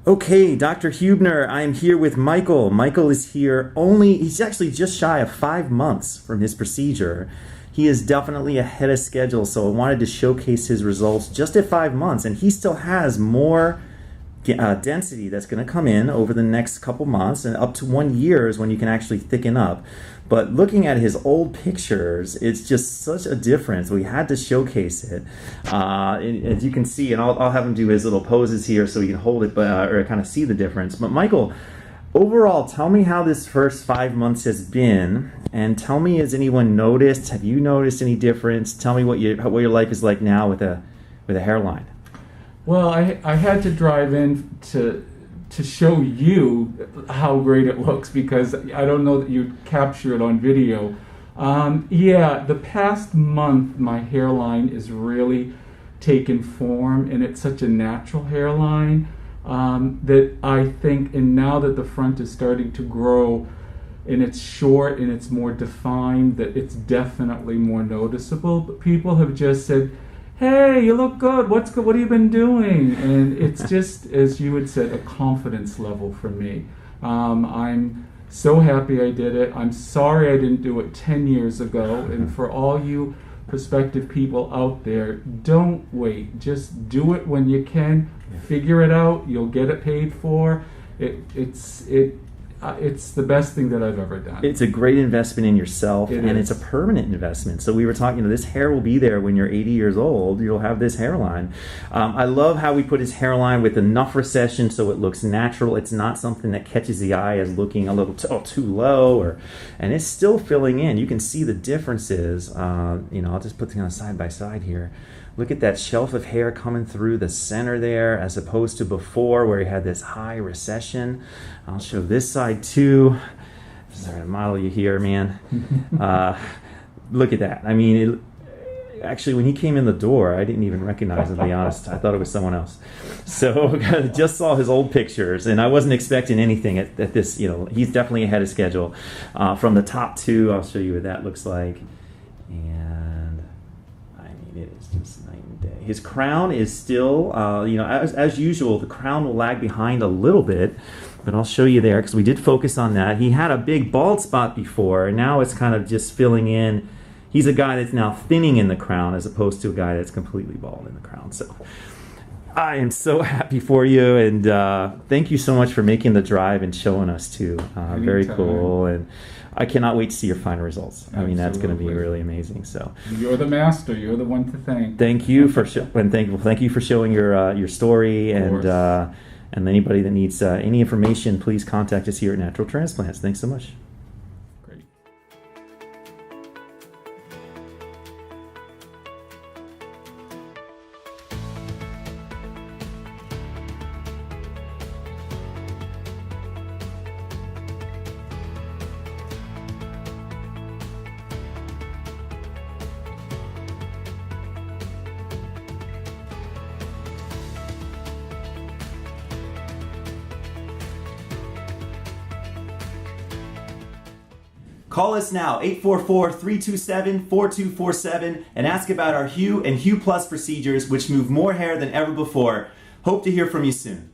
Okay, Dr. Huebner, I am here with Michael. Michael is here he's actually just shy of 5 months from his procedure. He is definitely ahead of schedule, so I wanted to showcase his results just at 5 months, and he still has more density that's going to come in over the next couple months, and up to 1 year is when you can actually thicken up. But looking at his old pictures, it's just such a difference. We had to showcase it. As you can see, and I'll have him do his little poses here so you can hold it or kind of see the difference. But Michael, overall, tell me how this first 5 months has been, and tell me, has anyone noticed? Have you noticed any difference? Tell me what your life is like now with a hairline. Well, I had to drive in to show you how great it looks, because I don't know that you capture it on video. Yeah, the past month my hairline is really taken form, and it's such a natural hairline that I think, and now that the front is starting to grow and it's short and it's more defined, that it's definitely more noticeable. But people have just said, "Hey, you look good. What's good? What have you been doing?" And it's just, as you had said, a confidence level for me. I'm so happy I did it. I'm sorry I didn't do it 10 years ago. And for all you prospective people out there, don't wait. Just do it when you can. Figure it out. You'll get it paid for. It's the best thing that I've ever done. It's a great investment in yourself, and it's a permanent investment. So we were talking, this hair will be there when you're 80 years old. You'll have this hairline. I love how we put his hairline with enough recession so it looks natural. It's not something that catches the eye as looking a little too low, and it's still filling in. You can see the differences. I'll just put them side by side here. Look at that shelf of hair coming through the center there, as opposed to before where he had this high recession. I'll show this side too. Sorry to model you here, man. Look at that. I mean, actually, when he came in the door, I didn't even recognize him, to be honest. I thought it was someone else. So just saw his old pictures, and I wasn't expecting anything at this. He's definitely ahead of schedule. From the top two, I'll show you what that looks like. And it is just night and day. His crown is still, as usual, the crown will lag behind a little bit, but I'll show you there because we did focus on that. He had a big bald spot before, and now it's kind of just filling in. He's a guy that's now thinning in the crown as opposed to a guy that's completely bald in the crown. So I am so happy for you, and thank you so much for making the drive and showing us too. Very cool, and I cannot wait to see your final results. Absolutely. I mean, that's going to be really amazing. So you're the master. You're the one to thank. Thank you for thank you for showing your story, and anybody that needs any information, please contact us here at Natural Transplants. Thanks so much. Call us now, 844-327-4247, and ask about our Hue and Hue Plus procedures, which move more hair than ever before. Hope to hear from you soon.